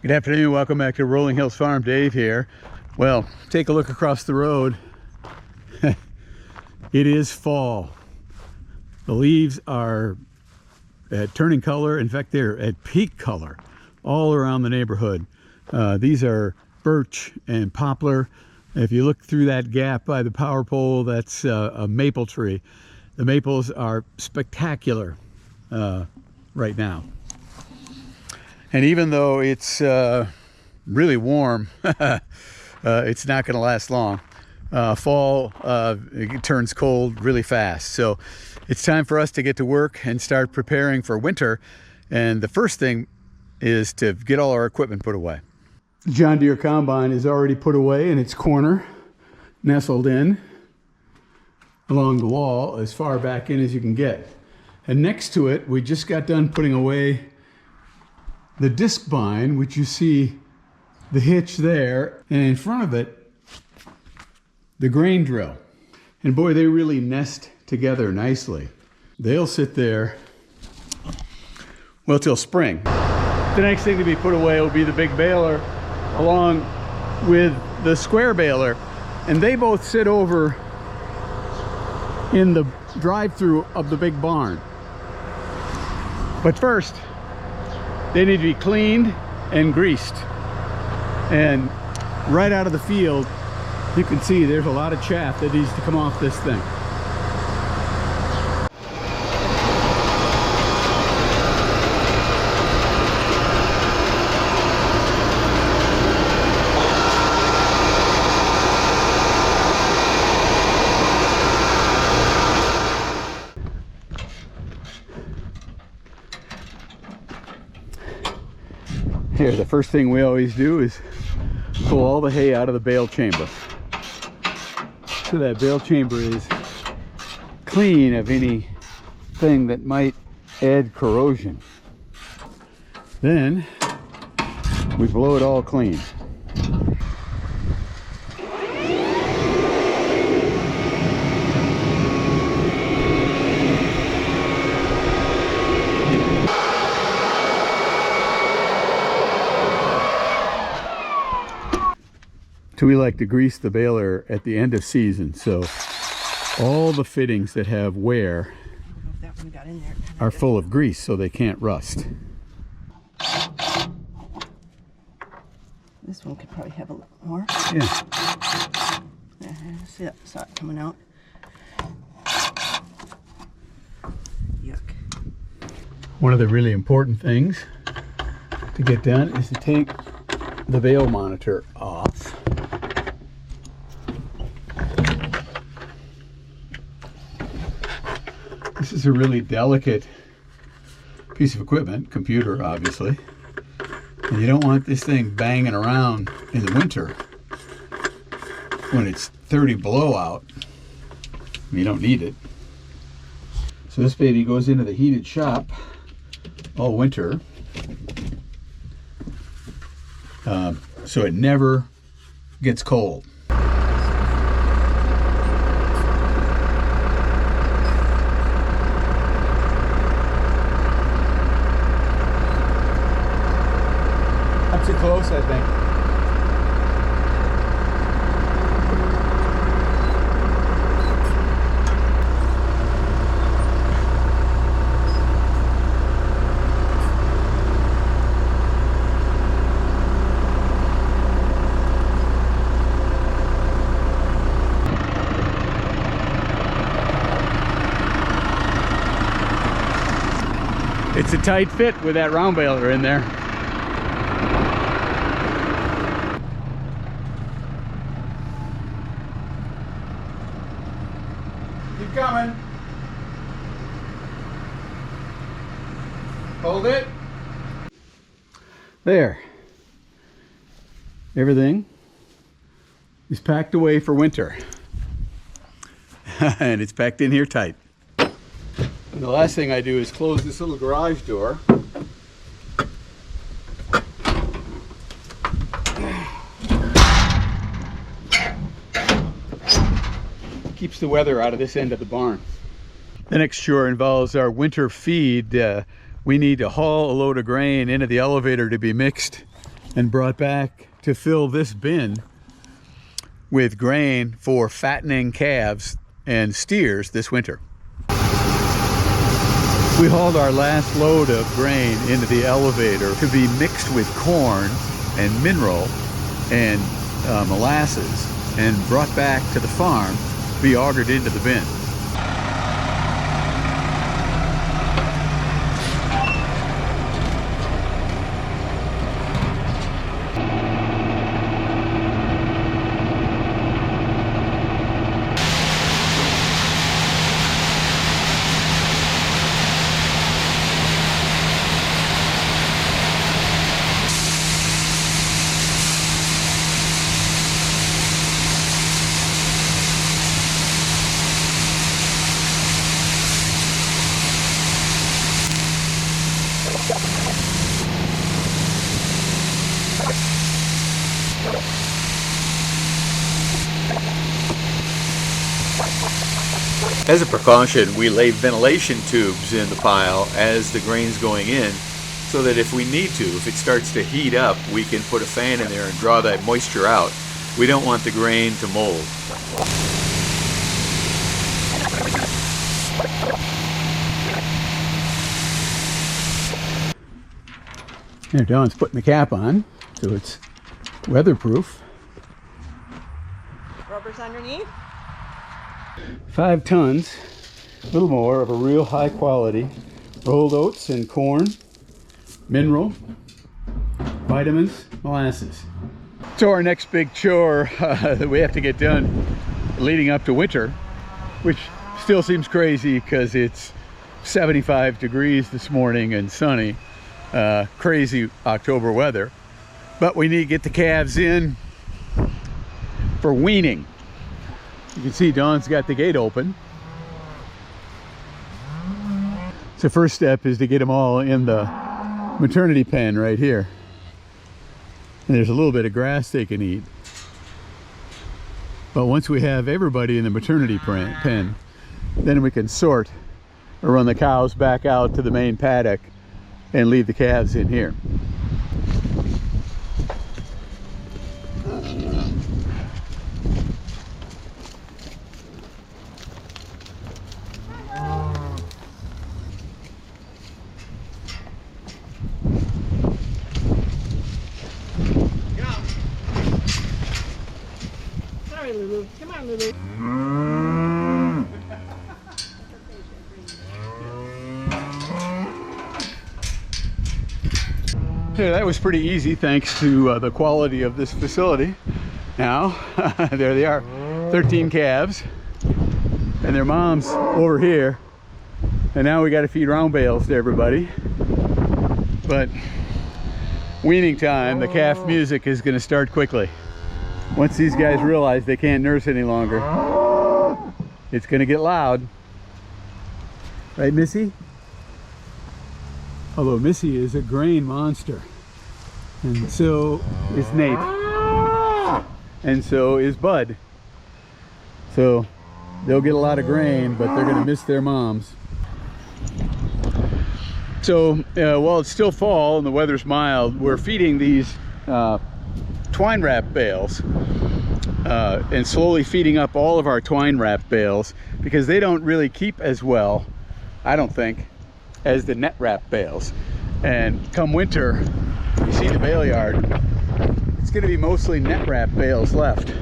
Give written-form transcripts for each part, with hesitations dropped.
Good afternoon, welcome back to Rolling Hills Farm. Dave here. Well, take a look across the road. It is fall. The leaves are turning color. In fact, they're at peak color all around the neighborhood. These are birch and poplar. If you look through that gap by the power pole, that's a maple tree. The maples are spectacular right now. And even though it's really warm, it's not going to last long. Fall it turns cold really fast. So it's time for us to get to work and start preparing for winter. And the first thing is to get all our equipment put away. John Deere combine is already put away in its corner, nestled in along the wall as far back in as you can get. And next to it, we just got done putting away the disc bind, which you see the hitch there, and in front of it, the grain drill. And boy, they really nest together nicely. They'll sit there, well, till spring. The next thing to be put away will be the big baler along with the square baler. And they both sit over in the drive-through of the big barn. But first, they need to be cleaned and greased. And right out of the field, you can see there's a lot of chaff that needs to come off this thing. Here, the first thing we always do is pull all the hay out of the bale chamber, so that bale chamber is clean of anything that might add corrosion. Then we blow it all clean. So we like to grease the baler at the end of season, so all the fittings that have wear are full of grease so they can't rust. This one could probably have a little more. Yeah. See that? Saw it coming out. Yuck. One of the really important things to get done is to take the bale monitor off. This is a really delicate piece of equipment, computer obviously, and you don't want this thing banging around in the winter when it's 30 below out. You don't need it. So this baby goes into the heated shop all winter, so it never gets cold. Too close, I think. It's a tight fit with that round baler in there. Keep coming. Hold it. There. Everything is packed away for winter. And it's packed in here tight. And the last thing I do is close this little garage door. Keeps the weather out of this end of the barn. The next chore involves our winter feed. We need to haul a load of grain into the elevator to be mixed and brought back to fill this bin with grain for fattening calves and steers this winter. We hauled our last load of grain into the elevator to be mixed with corn and mineral and molasses and brought back to the farm to be augered into the bin. As a precaution, we lay ventilation tubes in the pile as the grain's going in, so that if we need to, if it starts to heat up, we can put a fan in there and draw that moisture out. We don't want the grain to mold. There, Dawn's putting the cap on, so it's weatherproof. Rubber's underneath. 5 tons, a little more, of a real high quality rolled oats and corn, mineral, vitamins, molasses. So our next big chore that we have to get done leading up to winter, which still seems crazy because it's 75 degrees this morning and sunny, crazy October weather, but we need to get the calves in for weaning. You can see Dawn's got the gate open. So first step is to get them all in the maternity pen right here. And there's a little bit of grass they can eat. But once we have everybody in the maternity pen, then we can sort or run the cows back out to the main paddock and leave the calves in here. Lulu. Come on, Lulu. Yeah, that was pretty easy thanks to the quality of this facility. Now, there they are, 13 calves, and their mom's over here. And now we got to feed round bales to everybody. But weaning time, the calf music is going to start quickly. Once these guys realize they can't nurse any longer, it's going to get loud. Right, Missy? Although Missy is a grain monster. And so is Nate. And so is Bud. So they'll get a lot of grain, but they're going to miss their moms. So while it's still fall and the weather's mild, we're feeding these twine wrap bales and slowly feeding up all of our twine wrap bales because they don't really keep as well, I don't think, as the net wrap bales. And come winter, you see the bale yard, it's going to be mostly net wrap bales left.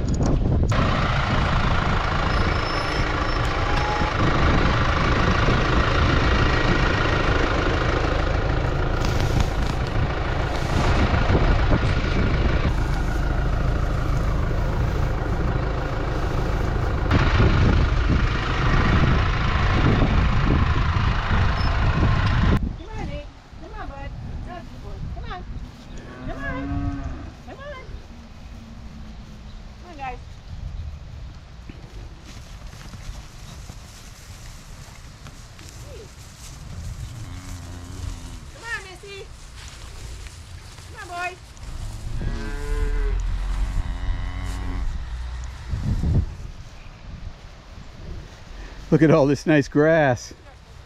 Look at all this nice grass.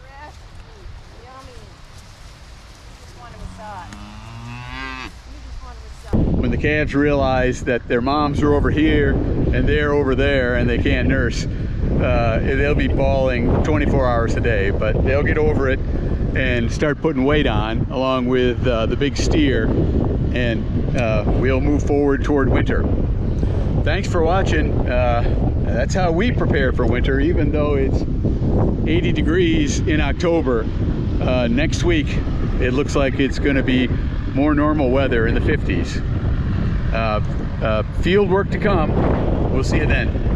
Grass. Yummy. You just want to massage. You just want to massage. the calves realize that their moms are over here and they're over there and they can't nurse, they'll be bawling 24 hours a day, but they'll get over it and start putting weight on along with the big steer, and we'll move forward toward winter. Thanks for watching. That's how we prepare for winter, even though it's 80 degrees in October. Next week it looks like it's going to be more normal weather in the 50s. Field work to come. We'll see you then.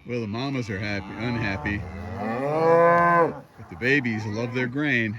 Well, the mamas are unhappy, but the babies love their grain.